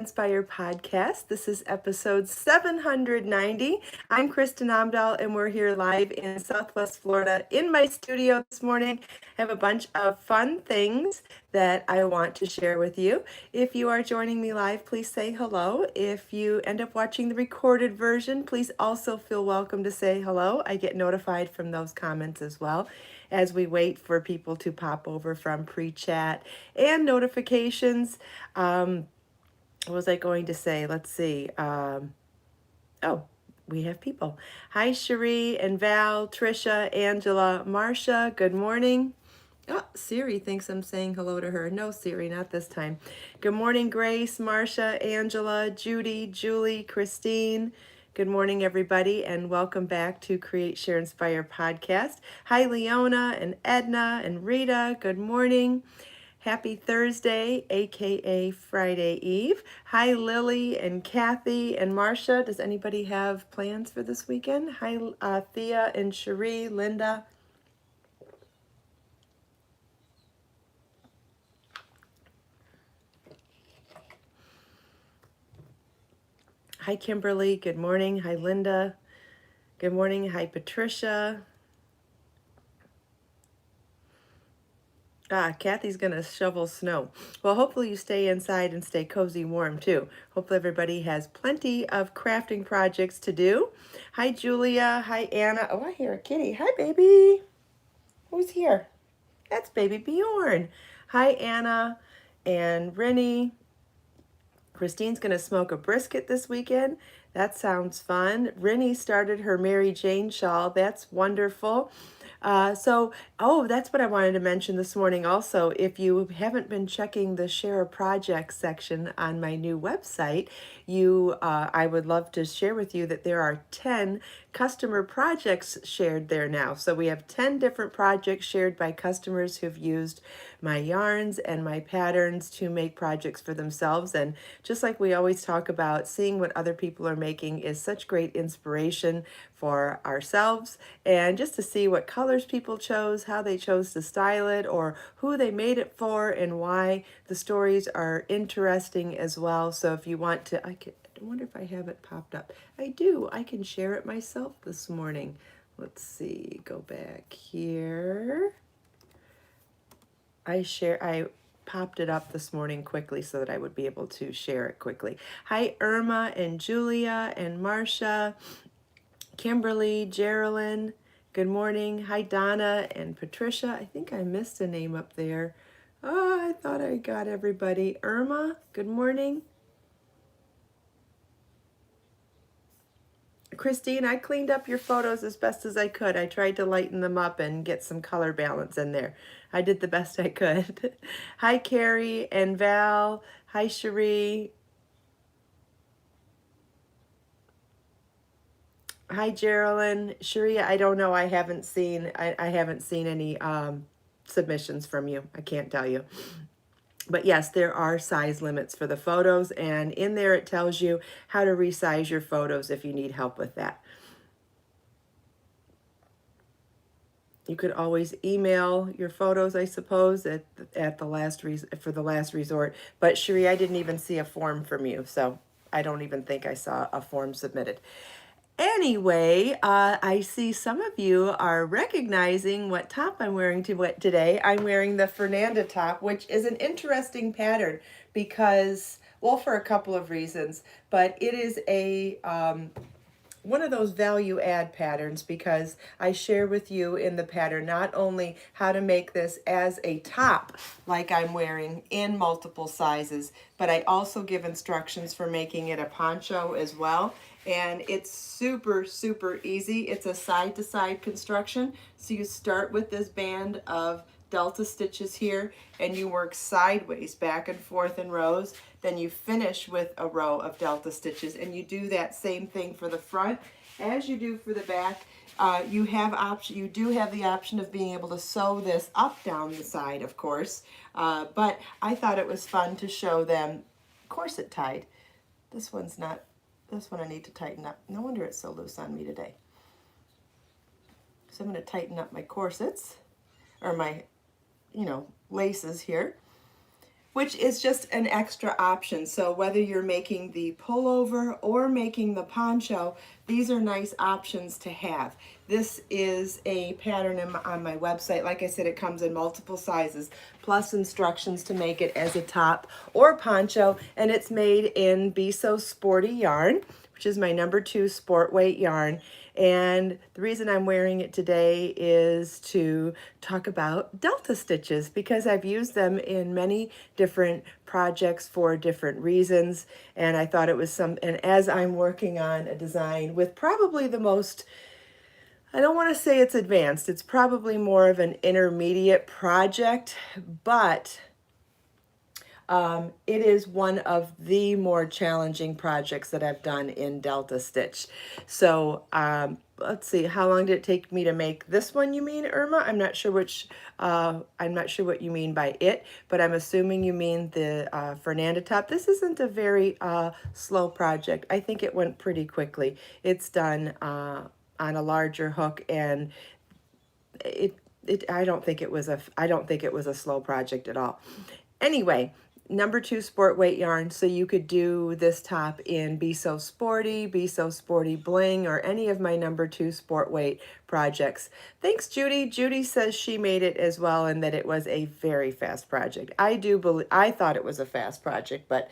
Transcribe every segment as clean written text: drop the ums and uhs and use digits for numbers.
Inspire podcast. This is episode 790. I'm Kristin Omdahl, and we're here live in Southwest Florida in my studio this morning. I have a bunch of fun things that I want to share with you. If you are joining me live, please say hello. If you end up watching the recorded version, please also feel welcome to say hello. I get notified from those comments as well as we wait for people to pop over from pre-chat and notifications. What was I going to say? Let's see. Oh, we have people. Hi, Cherie and Val, Trisha, Angela, Marcia. Good morning. Oh, Siri thinks I'm saying hello to her. No, Siri, not this time. Good morning, Grace, Marcia, Angela, Judy, Julie, Christine. Good morning, everybody, and welcome back to Create, Share, Inspire podcast. Hi, Leona and Edna and Rita. Good morning. Happy Thursday, aka Friday Eve. Hi, Lily and Kathy and Marcia. Does anybody have plans for this weekend? Hi, Thea and Cherie, Linda. Hi, Kimberly. Good morning. Hi, Linda. Good morning. Hi, Patricia. Kathy's going to shovel snow. Well, hopefully you stay inside and stay cozy warm too. Hopefully everybody has plenty of crafting projects to do. Hi, Julia. Hi, Anna. Oh, I hear a kitty. Hi, baby. Who's here? That's baby Bjorn. Hi, Anna and Rennie. Christine's going to smoke a brisket this weekend. That sounds fun. Rennie started her Mary Jane shawl. That's wonderful. That's what I wanted to mention this morning also. If you haven't been checking the Share a Project section on my new website, I would love to share with you that there are 10 customer projects shared there now. So we have 10 different projects shared by customers who've used my yarns and my patterns to make projects for themselves. And just like we always talk about, seeing what other people are making is such great inspiration for ourselves, and just to see what colors people chose, how they chose to style it, or who they made it for, and why. The stories are interesting as well. So if you want to, I wonder if I have it popped up. I do. I can share it myself this morning. Let's see, go back here. I popped it up this morning quickly so that I would be able to share it quickly. Hi, Irma and Julia and Marcia, Kimberly, Geraldine. Good morning. Hi, Donna and Patricia. I think I missed a name up there. Oh, I thought I got everybody. Irma, good morning. Christine, I cleaned up your photos as best as I could. I tried to lighten them up and get some color balance in there. I did the best I could. Hi, Carrie and Val. Hi, Cherie. Hi, Geraldine. Cherie, I don't know. I haven't seen any submissions from you. I can't tell you. But yes, there are size limits for the photos, and in there it tells you how to resize your photos if you need help with that. You could always email your photos, I suppose, at the last for the last resort. But Cherie, I didn't even see a form from you, so I don't even think I saw a form submitted. Anyway, I see some of you are recognizing what top I'm wearing today. I'm wearing the Fernanda top, which is an interesting pattern because, well, for a couple of reasons, but it is a one of those value add patterns because I share with you in the pattern not only how to make this as a top like I'm wearing in multiple sizes, but I also give instructions for making it a poncho as well. And it's super, super easy. It's a side to side construction. So you start with this band of delta stitches here and you work sideways back and forth in rows. Then you finish with a row of delta stitches, and you do that same thing for the front as you do for the back. You do have the option of being able to sew this up down the side, of course, but I thought it was fun to show them corset tied. This one I need to tighten up. No wonder it's so loose on me today. So I'm going to tighten up my corsets, or my laces here. which is just an extra option. So whether you're making the pullover or making the poncho, these are nice options to have. This is a pattern on my website. Like I said, it comes in multiple sizes, plus instructions to make it as a top or poncho, and it's made in Be So Sporty yarn, which is my #2 sport weight yarn. And the reason I'm wearing it today is to talk about delta stitches, because I've used them in many different projects for different reasons. And I thought it was and as I'm working on a design with probably the most, I don't want to say it's advanced, it's probably more of an intermediate project, but it is one of the more challenging projects that I've done in Delta Stitch. So let's see, how long did it take me to make this one, you mean, Irma? I'm not sure what you mean by it, but I'm assuming you mean the Fernanda top. This isn't a very slow project. I think it went pretty quickly. It's done on a larger hook, and I don't think it was a slow project at all. Anyway, #2 sport weight yarn, so you could do this top in Be So Sporty, Be So Sporty Bling, or any of my #2 sport weight projects. Thanks, Judy. Judy says she made it as well and that it was a very fast project. I thought it was a fast project, but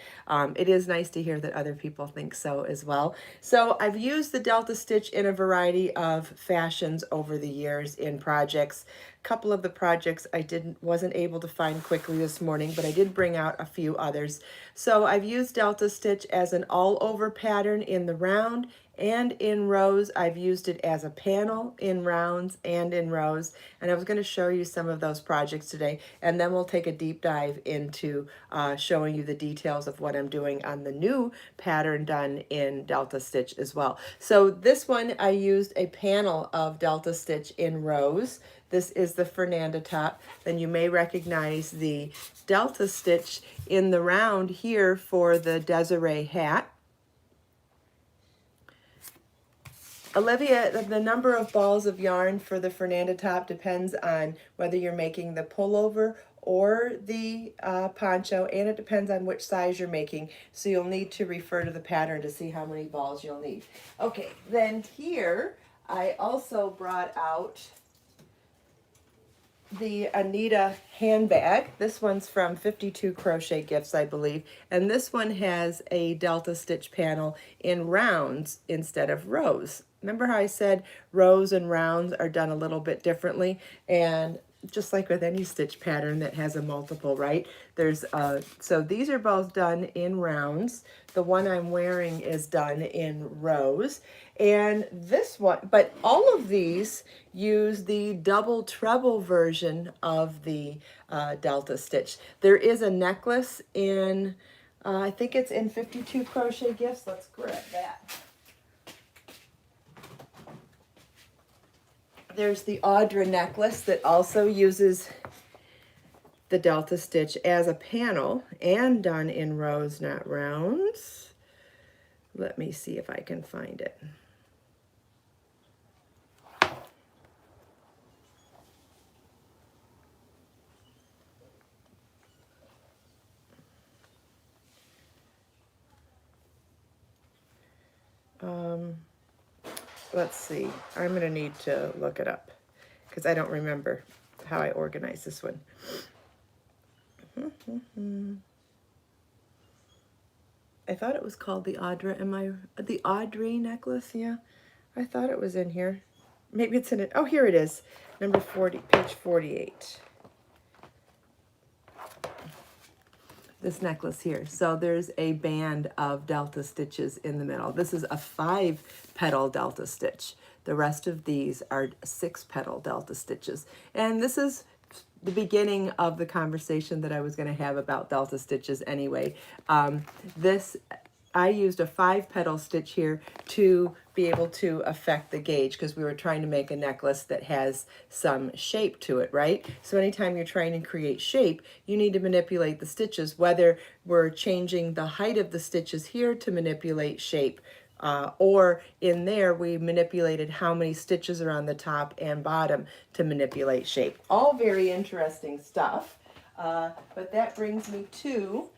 it is nice to hear that other people think so as well. So I've used the Delta Stitch in a variety of fashions over the years in projects. A couple of the projects I wasn't able to find quickly this morning, but I did bring out a few others. So I've used Delta Stitch as an all-over pattern in the round and in rows. I've used it as a panel in rounds and in rows, and I was going to show you some of those projects today, and then we'll take a deep dive into showing you the details of what I'm doing on the new pattern done in Delta Stitch as well. So this one, I used a panel of Delta Stitch in rows. This is the Fernanda top. Then you may recognize the Delta Stitch in the round here for the Desiree hat. Olivia, the number of balls of yarn for the Fernanda top depends on whether you're making the pullover or the poncho, and it depends on which size you're making. So you'll need to refer to the pattern to see how many balls you'll need. Okay, then here I also brought out the Anita handbag. This one's from 52 Crochet Gifts, I believe. And this one has a Delta Stitch panel in rounds instead of rows. Remember how I said rows and rounds are done a little bit differently? And just like with any stitch pattern that has a multiple, right? So these are both done in rounds. The one I'm wearing is done in rows. And this one, but all of these use the double treble version of the Delta Stitch. There is a necklace in, I think it's in 52 Crochet Gifts. Let's grab that. There's the Audrey Necklace that also uses the Delta Stitch as a panel and done in rows, not rounds. Let me see if I can find it. Let's see. I'm going to need to look it up because I don't remember how I organized this one. I thought it was called the the Audrey Necklace? Yeah, I thought it was in here. Maybe it's in it. Oh, here it is. Number 40, page 48. This necklace here. So there's a band of Delta stitches in the middle. This is a 5-petal Delta stitch. The rest of these are 6-petal Delta stitches. And this is the beginning of the conversation that I was going to have about Delta stitches anyway. I used a 5-petal stitch here to be able to affect the gauge because we were trying to make a necklace that has some shape to it, right? So anytime you're trying to create shape, you need to manipulate the stitches, whether we're changing the height of the stitches here to manipulate shape, or in there we manipulated how many stitches are on the top and bottom to manipulate shape. All very interesting stuff. But that brings me to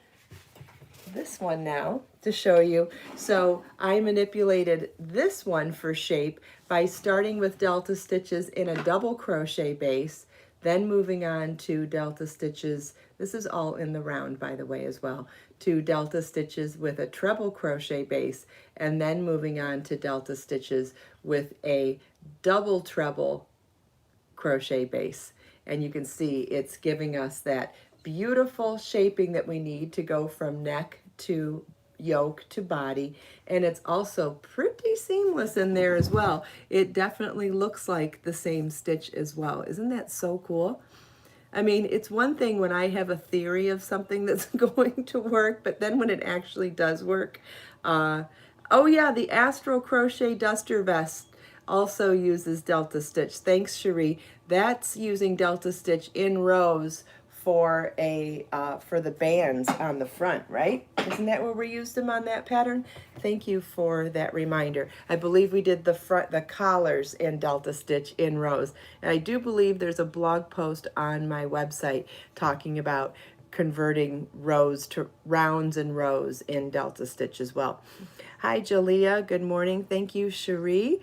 this one now to show you. So I manipulated this one for shape by starting with delta stitches in a double crochet base, then moving on to delta stitches. This is all in the round, by the way, as well, to delta stitches with a treble crochet base, and then moving on to delta stitches with a double treble crochet base. And you can see it's giving us that beautiful shaping that we need to go from neck to yoke to body, and it's also pretty seamless in there as well. It definitely looks like the same stitch as well. Isn't that so cool? I mean, it's one thing when I have a theory of something that's going to work, but then when it actually does work, oh yeah, the Astro Crochet Duster Vest also uses delta stitch. Thanks, Cherie. That's using delta stitch in rows for for the bands on the front, right? Isn't that where we used them on that pattern? Thank you for that reminder. I believe we did the collars in delta stitch in rows. And I do believe there's a blog post on my website talking about converting rows to rounds and rows in delta stitch as well. Hi, Jalea. Good morning. Thank you, Cherie.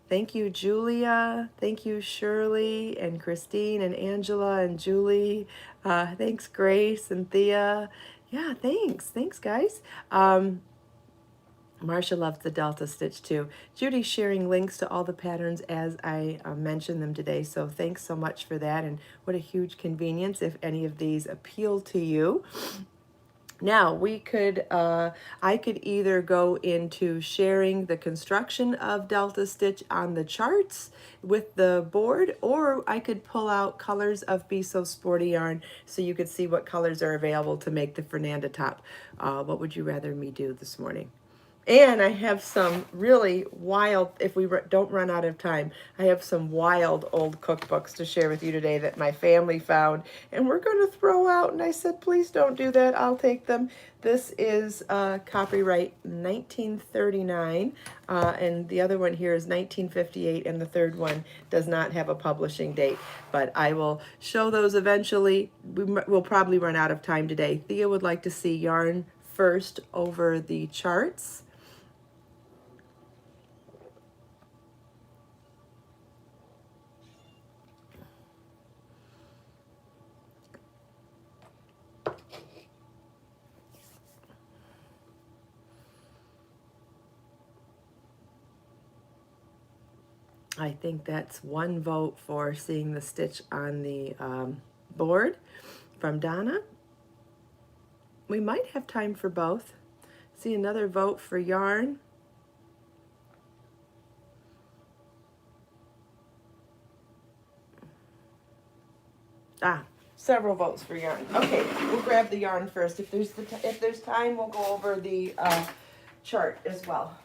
Thank you, Julia. Thank you, Shirley and Christine and Angela and Julie. Thanks, Grace and Thea. Yeah, thanks. Thanks, guys. Marsha loves the delta stitch too. Judy's sharing links to all the patterns as I mentioned them today. So thanks so much for that. And what a huge convenience if any of these appeal to you. Now we could, I could either go into sharing the construction of delta stitch on the charts with the board, or I could pull out colors of Be So Sporty yarn so you could see what colors are available to make the Fernanda top. What would you rather me do this morning? And I have some really wild, if we don't run out of time, I have some wild old cookbooks to share with you today that my family found and we're going to throw out. And I said, please don't do that. I'll take them. This is copyright 1939. And the other one here is 1958. And the third one does not have a publishing date. But I will show those eventually. We'll probably run out of time today. Thea would like to see yarn first over the charts. I think that's one vote for seeing the stitch on the board from Donna. We might have time for both. See another vote for yarn. Several votes for yarn. Okay, we'll grab the yarn first. If there's time, we'll go over the chart as well.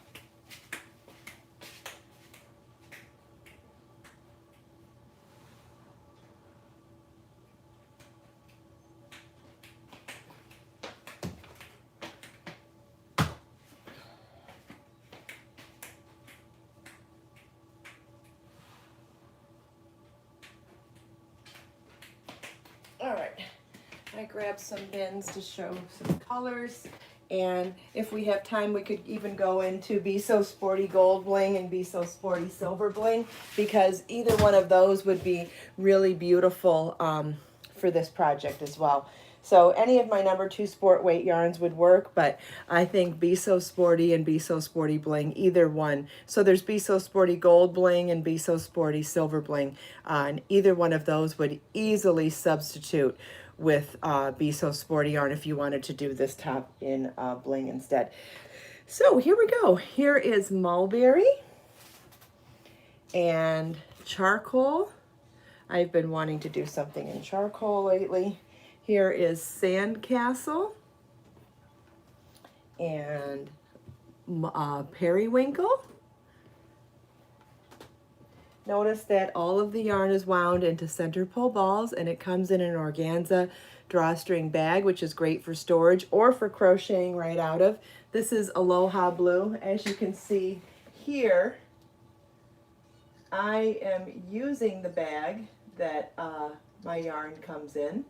All right, I grabbed some bins to show some colors, and if we have time, we could even go into Be So Sporty Gold Bling and Be So Sporty Silver Bling, because either one of those would be really beautiful for this project as well. So any of my number 2 sport weight yarns would work, but I think Be So Sporty and Be So Sporty Bling, either one. So there's Be So Sporty Gold Bling and Be So Sporty Silver Bling, and either one of those would easily substitute with Be So Sporty yarn if you wanted to do this top in bling instead. So here we go. Here is mulberry and charcoal. I've been wanting to do something in charcoal lately. Here is Sandcastle and Periwinkle. Notice that all of the yarn is wound into center pull balls, and it comes in an organza drawstring bag, which is great for storage or for crocheting right out of. This is Aloha Blue. As you can see here, I am using the bag that my yarn comes in.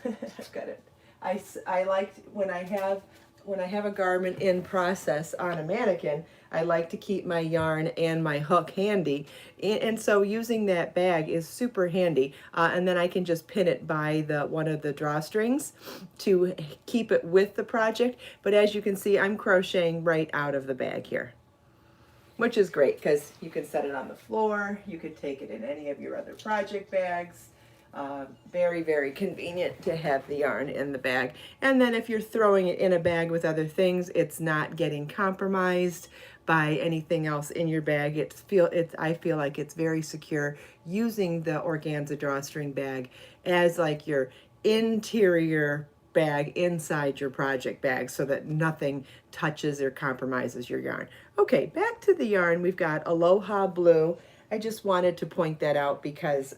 I've got it. I like when I have a garment in process on a mannequin, I like to keep my yarn and my hook handy. And so using that bag is super handy. And then I can just pin it by one of the drawstrings to keep it with the project. But as you can see, I'm crocheting right out of the bag here, which is great because you can set it on the floor. You could take it in any of your other project bags. Very, very convenient to have the yarn in the bag. And then if you're throwing it in a bag with other things, it's not getting compromised by anything else in your bag. I feel like it's very secure using the organza drawstring bag as like your interior bag inside your project bag so that nothing touches or compromises your yarn. Okay, back to the yarn. We've got Aloha Blue. I just wanted to point that out because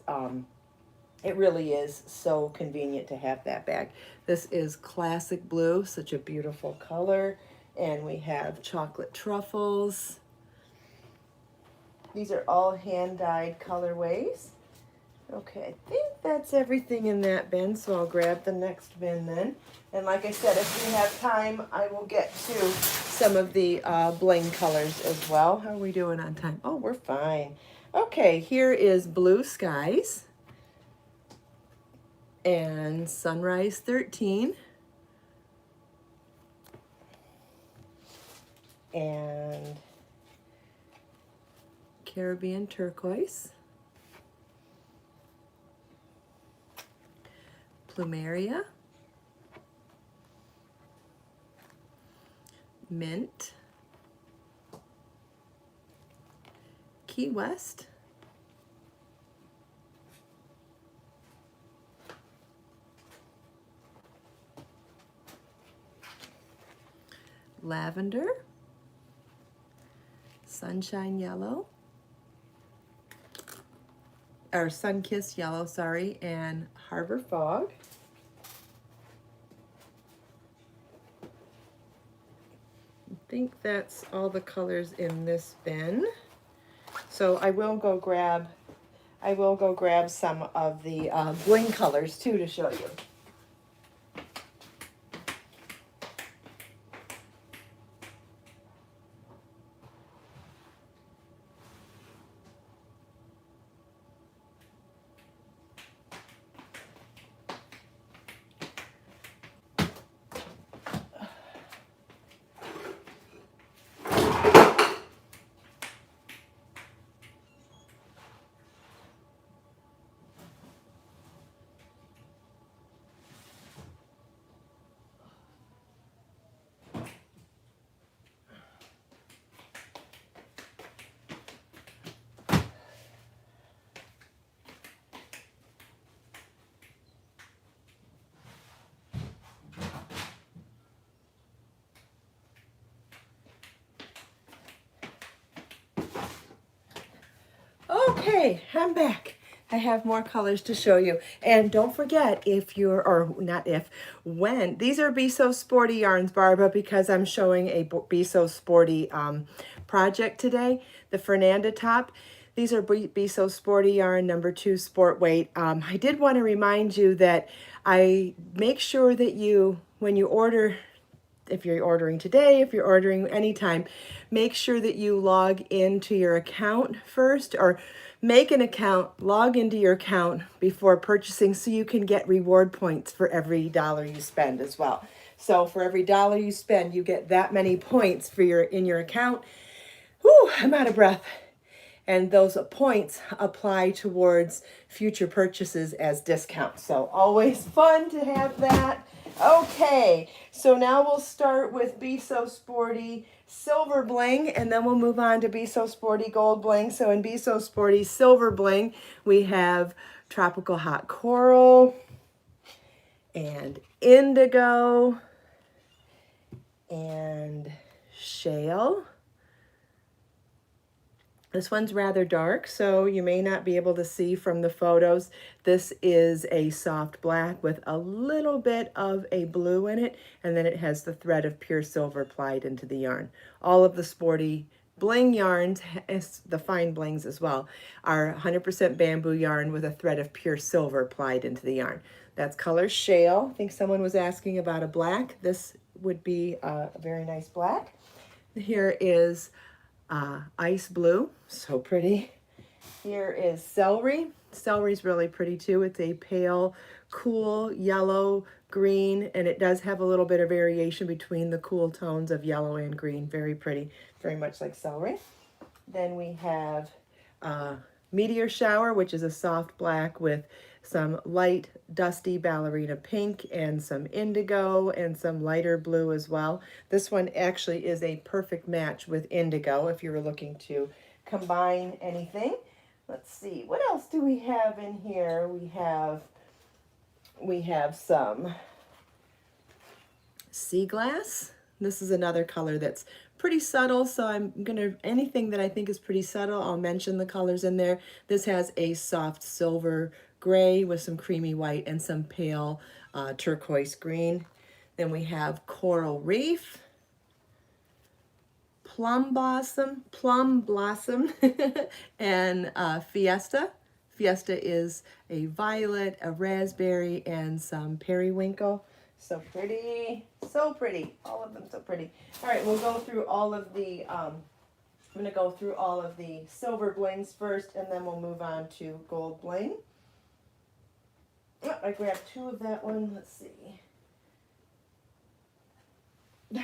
it really is so convenient to have that bag. This is classic blue, such a beautiful color. And we have chocolate truffles. These are all hand-dyed colorways. Okay, I think that's everything in that bin, so I'll grab the next bin then. And like I said, if we have time, I will get to some of the bling colors as well. How are we doing on time? Oh, we're fine. Okay, here is Blue Skies and Sunrise 13 and Caribbean Turquoise, Plumeria, Mint, Key West, Lavender, Sunshine Yellow, or Sun-Kissed Yellow, sorry, and Harbor Fog. I think that's all the colors in this bin. So I will go grab some of the bling colors too to show you. Okay, I'm back. I have more colors to show you. And don't forget, when, these are Be So Sporty yarns, Barbara, because I'm showing a Be So Sporty project today, the Fernanda top. These are Be So Sporty yarn, number 2 sport weight. I did want to remind you that I make sure that you, when you order, if you're ordering today, if you're ordering anytime, make sure that you log into your account first, or make an account, log into your account before purchasing so you can get reward points for every dollar you spend as well. So for every dollar you spend, you get that many points in your account. Whew, I'm out of breath. And those points apply towards future purchases as discounts. So always fun to have that. Okay, so now we'll start with Be So Sporty Silver Bling, and then we'll move on to Be So Sporty Gold Bling. So in Be So Sporty Silver Bling, we have Tropical Hot Coral and Indigo and Shale. This one's rather dark, so you may not be able to see from the photos. This is a soft black with a little bit of a blue in it, and then it has the thread of pure silver plied into the yarn. All of the sporty bling yarns, the fine blings as well, are 100% bamboo yarn with a thread of pure silver applied into the yarn. That's color shale. I think someone was asking about a black. This would be a very nice black. Here is ice blue, so pretty. Here is celery. Celery's really pretty too. It's a pale, cool yellow, green, and it does have a little bit of variation between the cool tones of yellow and green. Very pretty, very much like celery. Then we have Meteor Shower, which is a soft black with some light, dusty ballerina pink and some indigo and some lighter blue as well. This one actually is a perfect match with indigo if you were looking to combine anything. Let's see, what else do we have in here? We have some sea glass. This is another color that's pretty subtle, so I'm gonna, anything that I think is pretty subtle, I'll mention the colors in there. This has a soft silver gray with some creamy white and some pale turquoise green. Then we have coral reef, plum blossom, and fiesta. Fiesta is a violet, a raspberry, and some periwinkle. So pretty, so pretty. All of them so pretty. All right, we'll go through all of the, I'm going to go through all of the silver blings first, and then we'll move on to gold bling. Oh, I grabbed two of that one. Let's see.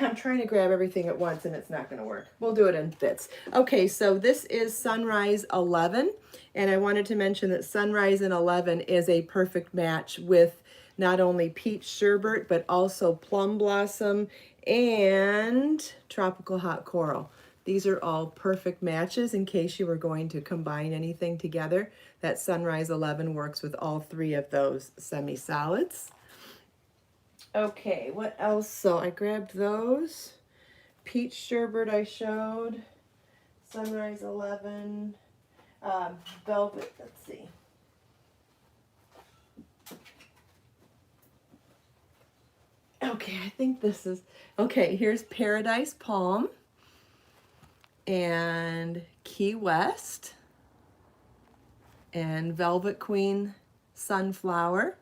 I'm trying to grab everything at once and it's not going to work. We'll do it in bits. Okay, so this is Sunrise 11, and I wanted to mention that Sunrise in 11 is a perfect match with not only peach sherbet, but also plum blossom and tropical hot coral. These are all perfect matches in case you were going to combine anything together. That Sunrise 11 works with all three of those semi-solids. Okay, what else? So I grabbed those. Peach sherbet I showed. Sunrise 11. Velvet, let's see. Okay, I think this is, okay, here's Paradise Palm and Key West and Velvet Queen Sunflower.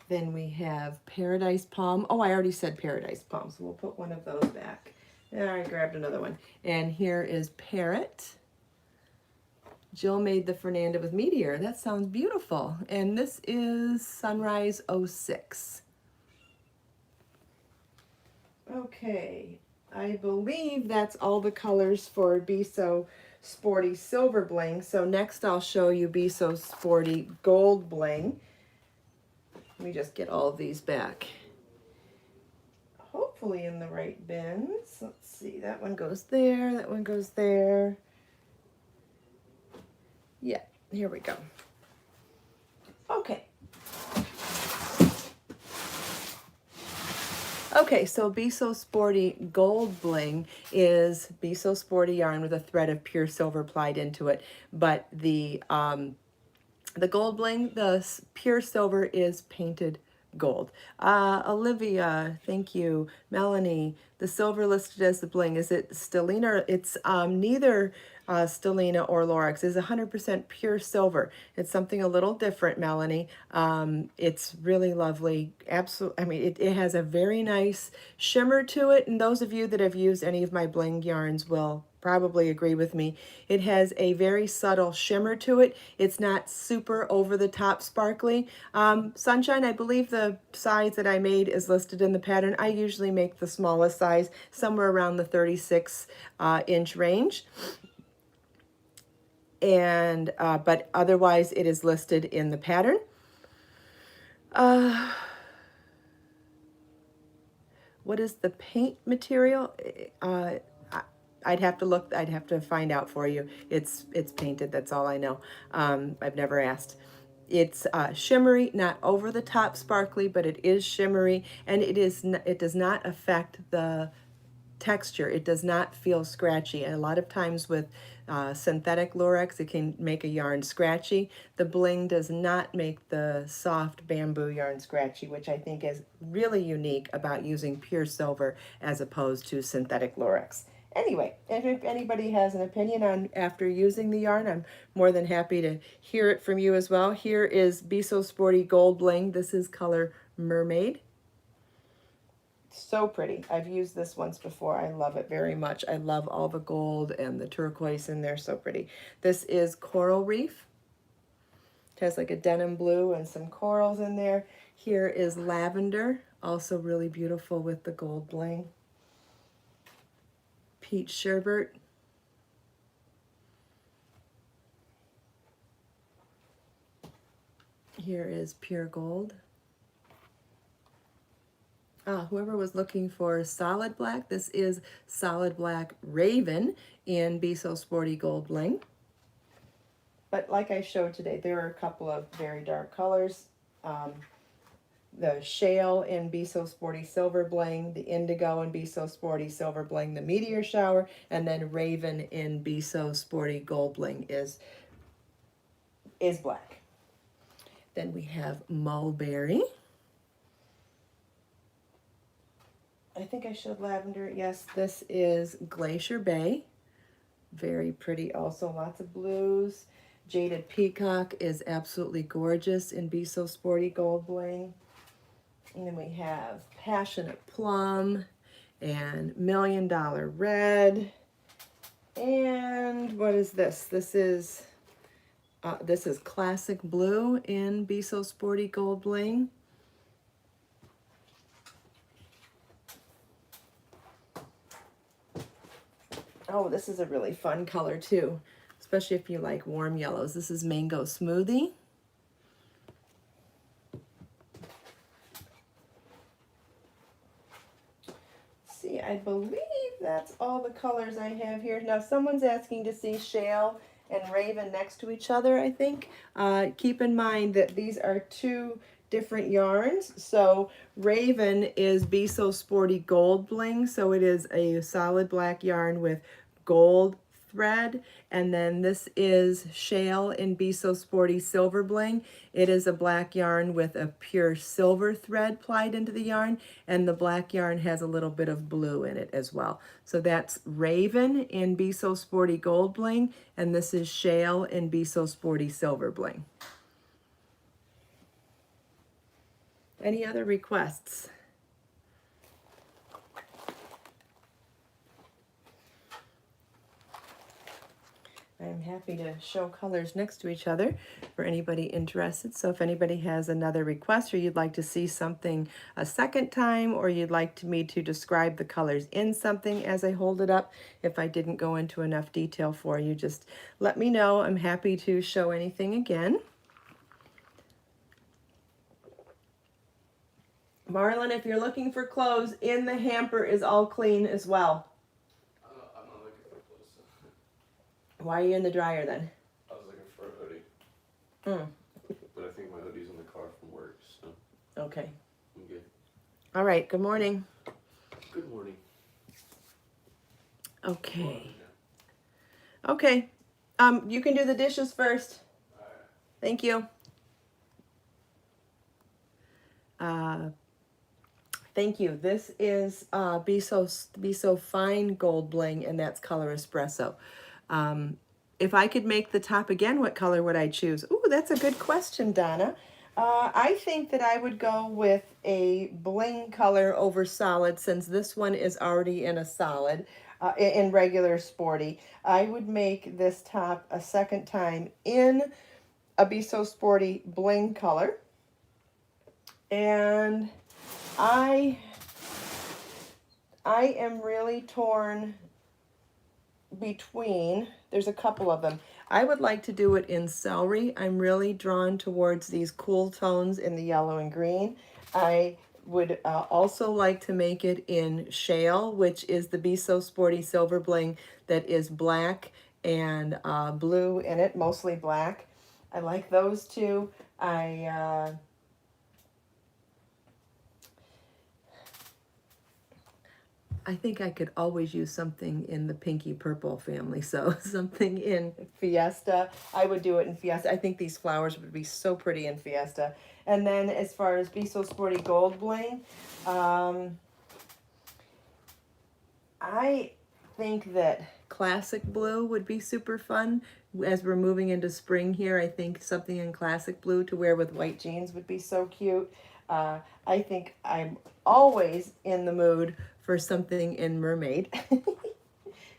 Then we have Paradise Palm. Oh, I already said Paradise Palm, so we'll put one of those back. There, I grabbed another one. And here is Parrot. Jill made the Fernanda with Meteor. That sounds beautiful. And this is Sunrise 06. Okay, I believe that's all the colors for Be So Sporty Silver Bling. So next I'll show you Be So Sporty Gold Bling. Let me just get all of these back. Hopefully in the right bins. Let's see, that one goes there, that one goes there. Yeah, here we go. Okay. Okay, so Be So Sporty Gold Bling is Be So Sporty yarn with a thread of pure silver applied into it. But the gold bling, the pure silver is painted gold. Olivia, thank you. Melanie, the silver listed as the bling, is it stellina? It's neither stellina or Lorex. It's 100% pure silver. It's something a little different, Melanie. It's really lovely. Absolutely. I mean, it has a very nice shimmer to it. And those of you that have used any of my bling yarns will probably agree with me. It has a very subtle shimmer to it. It's not super over the top sparkly. Sunshine, I believe the size that I made is listed in the pattern. I usually make the smallest size, somewhere around the 36 inch range. And but otherwise it is listed in the pattern. What is the paint material? I'd have to look, I'd have to find out for you. It's painted, that's all I know. I've never asked. It's shimmery, not over the top sparkly, but it is shimmery, and it does not affect the texture. It does not feel scratchy. And a lot of times with synthetic Lurex, it can make a yarn scratchy. The bling does not make the soft bamboo yarn scratchy, which I think is really unique about using pure silver as opposed to synthetic Lurex. Anyway, if anybody has an opinion on after using the yarn, I'm more than happy to hear it from you as well. Here is Be So Sporty Gold Bling. This is color Mermaid. So pretty. I've used this once before. I love it very much. I love all the gold and the turquoise in there. So pretty. This is Coral Reef. It has like a denim blue and some corals in there. Here is Lavender, also really beautiful with the gold bling. Peach Sherbet. Here is Pure Gold. Whoever was looking for solid black, this is Solid Black Raven in Be So Sporty Gold Bling. But like I showed today, there are a couple of very dark colors. The Shale in Be So Sporty Silver Bling, the Indigo in Be So Sporty Silver Bling, the Meteor Shower, and then Raven in Be So Sporty Gold Bling is black. Then we have Mulberry. I think I showed Lavender. Yes, this is Glacier Bay. Very pretty also, lots of blues. Jaded Peacock is absolutely gorgeous in Be So Sporty Gold Bling. And then we have Passionate Plum and Million Dollar Red. And what is this? This is Classic Blue in Be So Sporty Gold Bling. Oh, this is a really fun color too, especially if you like warm yellows. This is Mango Smoothie. See, I believe that's all the colors I have here. Now, someone's asking to see Shale and Raven next to each other, I think. Keep in mind that these are two different yarns. So Raven is Be So Sporty Gold Bling. So it is a solid black yarn with gold thread, and then this is Shale in Be So Sporty Silver Bling. It is a black yarn with a pure silver thread plied into the yarn, and the black yarn has a little bit of blue in it as well. So that's Raven in Be So Sporty Gold Bling, and this is Shale in Be So Sporty Silver Bling. Any other requests? I'm happy to show colors next to each other for anybody interested. So if anybody has another request, or you'd like to see something a second time, or you'd like me to describe the colors in something as I hold it up, if I didn't go into enough detail for you, just let me know. I'm happy to show anything again. Marlon, if you're looking for clothes, in the hamper is all clean as well. I'm not looking for clothes. Why are you in the dryer then? I was looking for a hoodie. But I think my hoodie's in the car from work, so. Okay. I'm good. All right, good morning. Good morning. Okay. Okay. You can do the dishes first. All right. Thank you. Thank you. This is Be So Fine Gold Bling, and that's color Espresso. If I could make the top again, what color would I choose? Ooh, that's a good question, Donna. I think that I would go with a bling color over solid, since this one is already in a solid, in regular sporty. I would make this top a second time in a Be So Sporty bling color. And I am really torn between, there's a couple of them. I would like to do it in celery. I'm really drawn towards these cool tones in the yellow and green. I would also like to make it in Shale, which is the Be So Sporty Silver Bling that is black and blue in it, mostly black. I like those two. I think I could always use something in the pinky purple family. So something in Fiesta. I would do it in Fiesta. I think these flowers would be so pretty in Fiesta. And then as far as Be So Sporty Gold Bling, I think that classic blue would be super fun. As we're moving into spring here, I think something in classic blue to wear with white jeans would be so cute. I think I'm always in the mood for something in mermaid.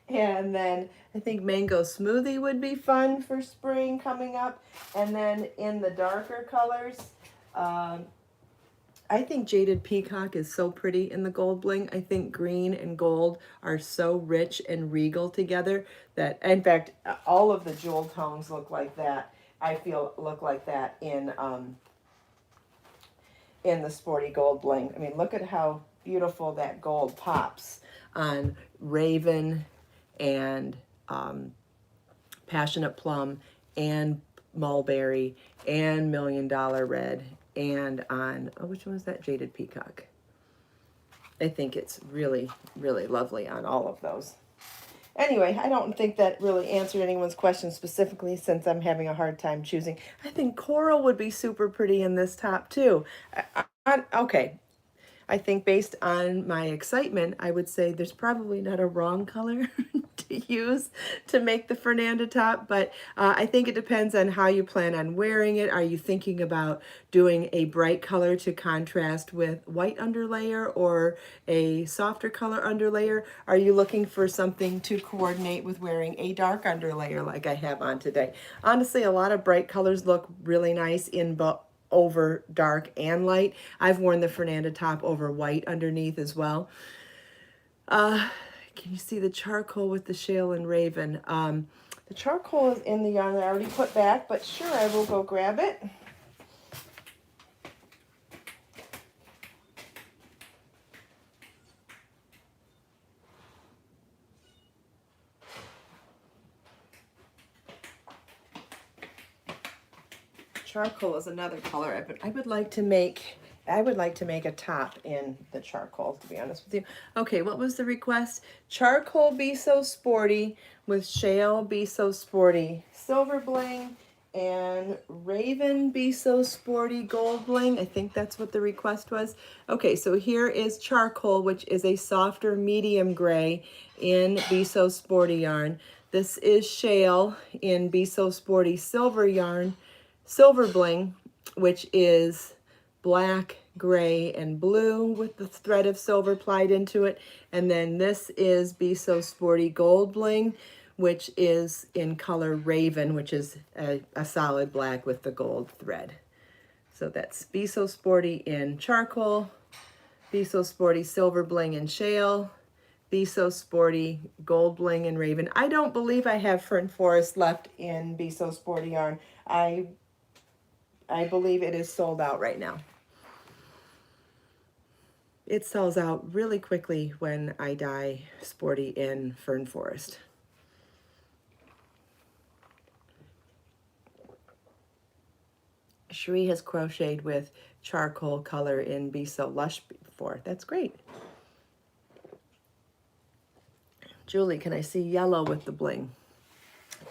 And then I think mango smoothie would be fun for spring coming up. And then in the darker colors, I think jaded peacock is so pretty in the gold bling. I think green and gold are so rich and regal together that, in fact, all of the jewel tones look like that. I feel look like that in the sporty gold bling. I mean, look at how beautiful that gold pops on raven and passionate plum and mulberry and $1 Million Red and on, oh, which one was that? Jaded peacock. I think it's really, really lovely on all of those. Anyway, I don't think that really answered anyone's question specifically since I'm having a hard time choosing. I think coral would be super pretty in this top too. Okay, I think based on my excitement, I would say there's probably not a wrong color to use to make the Fernanda top, but I think it depends on how you plan on wearing it. Are you thinking about doing a bright color to contrast with white underlayer or a softer color underlayer? Are you looking for something to coordinate with wearing a dark underlayer like I have on today? Honestly, a lot of bright colors look really nice in over dark and light. I've worn the Fernanda top over white underneath as well. Can you see the charcoal with the shale and raven? The charcoal is in the yarn that I already put back, but sure, I will go grab it. Charcoal is another color I would like to make. I would like to make a top in the charcoal, to be honest with you. Okay, what was the request? Charcoal Be So Sporty with shale Be So Sporty silver bling and raven Be So Sporty gold bling. I think that's what the request was. Okay, so here is charcoal, which is a softer medium gray in Be So Sporty yarn. This is shale in Be So Sporty silver yarn. Silver bling, which is black, gray, and blue with the thread of silver plied into it. And then this is Be So Sporty gold bling, which is in color raven, which is a solid black with the gold thread. So that's Be So Sporty in charcoal, Be So Sporty silver bling in shale, Be So Sporty gold bling in raven. I don't believe I have Fern Forest left in Be So Sporty yarn. I believe it is sold out right now. It sells out really quickly when I dye sporty in Fern Forest. Cherie has crocheted with charcoal color in Be So Lush before. That's great. Julie, can I see yellow with the bling?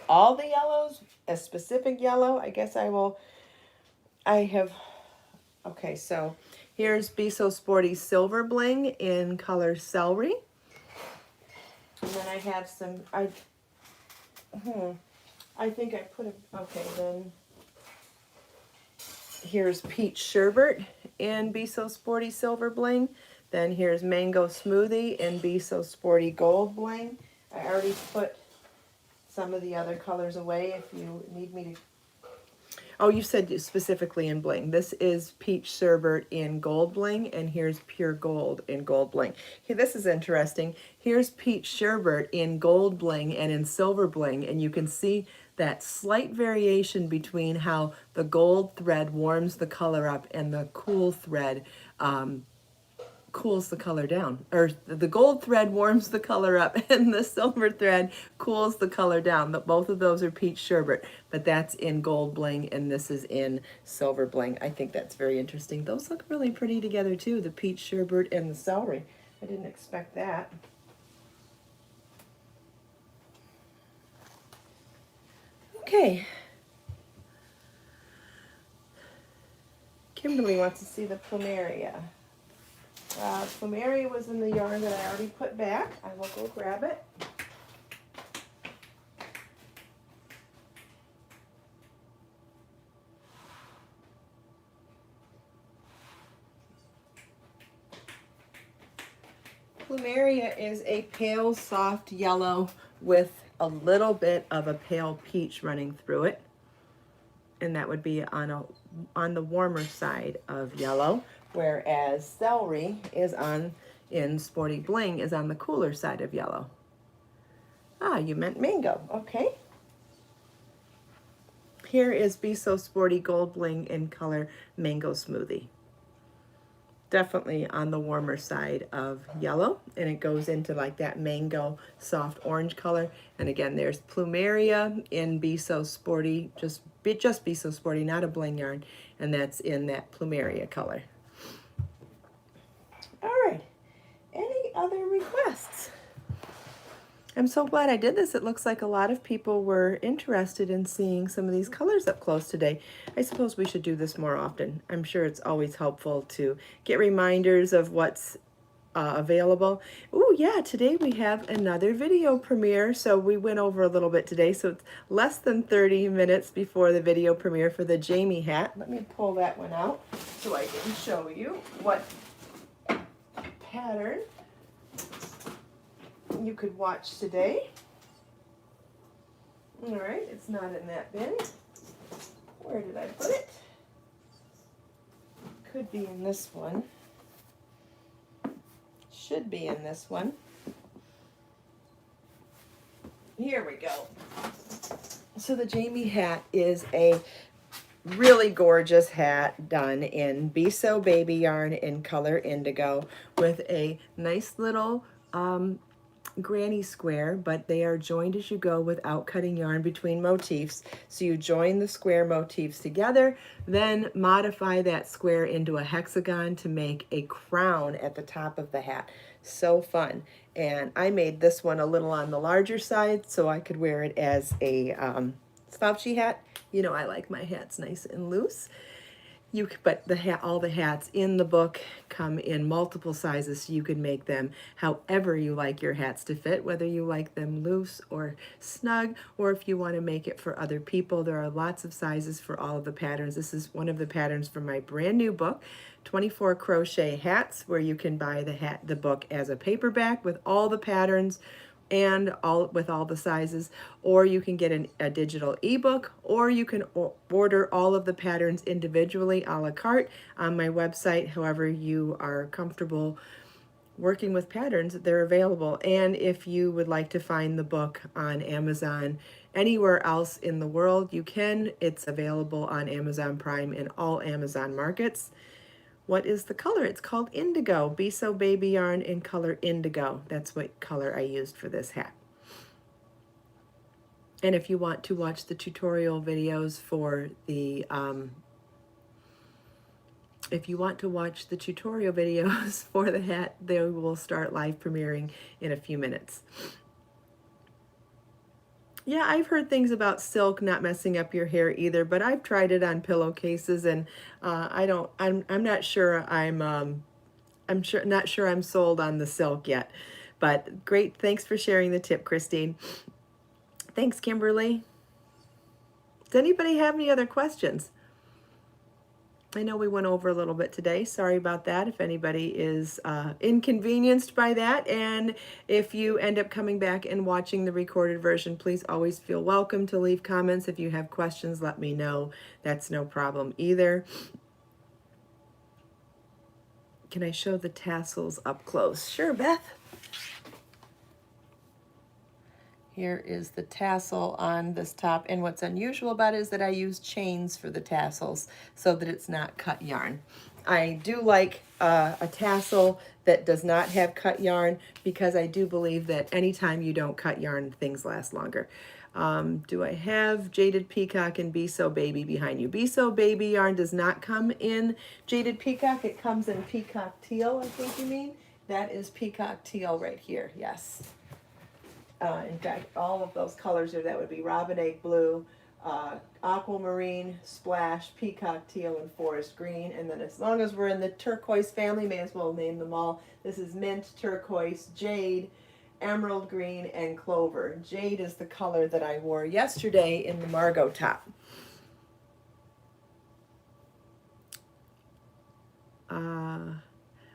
All the yellows, a specific yellow, I guess okay, so here's Be So Sporty silver bling in color celery. And then I have some, I think I put okay, then here's peach sherbet in Be So Sporty silver bling. Then here's mango smoothie in Be So Sporty gold bling. I already put some of the other colors away if you need me to. Oh, you said specifically in bling. This is peach sherbet in gold bling, and here's pure gold in gold bling. Okay, this is interesting. Here's peach sherbet in gold bling and in silver bling, and you can see that slight variation between how the gold thread warms the color up and the cool thread cools the color down, or the gold thread warms the color up and the silver thread cools the color down. Both of those are peach sherbet, but that's in gold bling and this is in silver bling. I think that's very interesting. Those look really pretty together too, the peach sherbet and the celery. I didn't expect that. Okay. Kimberly wants to see the plumeria. Plumeria was in the yarn that I already put back. I will go grab it. Plumeria is a pale, soft yellow with a little bit of a pale peach running through it. And that would be on the warmer side of yellow, whereas Celery is in Sporty Bling is on the cooler side of yellow. Ah, you meant mango, okay. Here is Be So Sporty Gold Bling in color Mango Smoothie. Definitely on the warmer side of yellow, and it goes into like that mango soft orange color. And again, there's Plumeria in Be So Sporty, just Be So Sporty, not a bling yarn, and that's in that Plumeria color. All right, any other requests? I'm so glad I did this. It looks like a lot of people were interested in seeing some of these colors up close today. I suppose we should do this more often. I'm sure it's always helpful to get reminders of what's available. Oh yeah, today we have another video premiere. So we went over a little bit today. So it's less than 30 minutes before the video premiere for the Jamie hat. Let me pull that one out so I can show you what pattern you could watch today. All right, it's not in that bin. Where did I put it? Could be in this one. Should be in this one. Here we go. So the Jamie hat is a really gorgeous hat done in Be So baby yarn in color indigo with a nice little granny square, but they are joined as you go without cutting yarn between motifs. So you join the square motifs together, then modify that square into a hexagon to make a crown at the top of the hat. So fun. And I made this one a little on the larger side so I could wear it as a slouchy hat. You know I like my hats nice and loose. But all the hats in the book come in multiple sizes, so you can make them however you like your hats to fit, whether you like them loose or snug, or if you want to make it for other people. There are lots of sizes for all of the patterns. This is one of the patterns from my brand new book, 24 Crochet Hats, where you can buy the book as a paperback with all the patterns and with all the sizes, or you can get a digital ebook, or you can order all of the patterns individually a la carte on my website. However you are comfortable working with patterns, they're available. And if you would like to find the book on Amazon anywhere else in the world, you can. It's available on Amazon Prime in all Amazon markets. What is the color? It's called Indigo. Be So baby yarn in color indigo. That's what color I used for this hat. And if you want to watch the tutorial videos for the hat, they will start live premiering in a few minutes. Yeah, I've heard things about silk not messing up your hair either, but I've tried it on pillowcases, and I'm not sure not sure I'm sold on the silk yet. But great, thanks for sharing the tip, Christine. Thanks, Kimberly. Does anybody have any other questions? I know we went over a little bit today. Sorry about that if anybody is inconvenienced by that. And if you end up coming back and watching the recorded version, please always feel welcome to leave comments. If you have questions, let me know. That's no problem either. Can I show the tassels up close? Sure, Beth. Here is the tassel on this top, and what's unusual about it is that I use chains for the tassels so that it's not cut yarn. I do like a tassel that does not have cut yarn, because I do believe that anytime you don't cut yarn, things last longer. Do I have Jaded Peacock and Be So Baby behind you? Be So Baby yarn does not come in Jaded Peacock. It comes in Peacock Teal, I think you mean. That is Peacock Teal right here, yes. In fact, all of those colors that would be Robin Egg Blue, Aquamarine, Splash, Peacock Teal, and Forest Green. And then as long as we're in the turquoise family, may as well name them all. This is Mint, Turquoise, Jade, Emerald Green, and Clover. Jade is the color that I wore yesterday in the Margot top.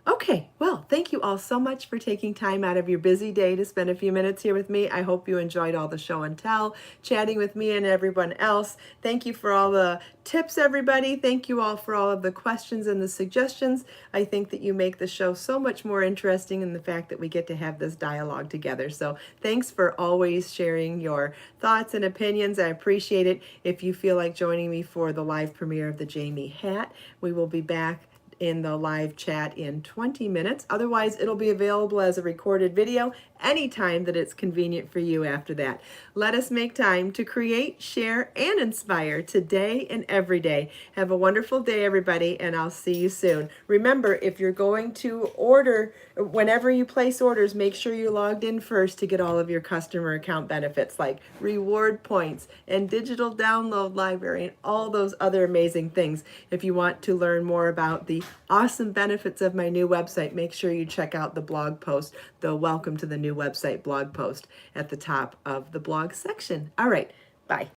Okay, well, thank you all so much for taking time out of your busy day to spend a few minutes here with me. I hope you enjoyed all the show and tell, chatting with me and everyone else. Thank you for all the tips, everybody. Thank you all for all of the questions and the suggestions. I think that you make the show so much more interesting in the fact that we get to have this dialogue together. So thanks for always sharing your thoughts and opinions. I appreciate it. If you feel like joining me for the live premiere of the Jamie hat, we will be back in the live chat in 20 minutes. Otherwise, it'll be available as a recorded video anytime that it's convenient for you after that. Let us make time to create, share, and inspire today and every day. Have a wonderful day, everybody, and I'll see you soon. Remember, if you're going to order, whenever you place orders, make sure you're logged in first to get all of your customer account benefits like reward points and digital download library and all those other amazing things. If you want to learn more about the awesome benefits of my new website, make sure you check out the blog post, the Welcome to the New Website blog post at the top of the blog section. All right, bye.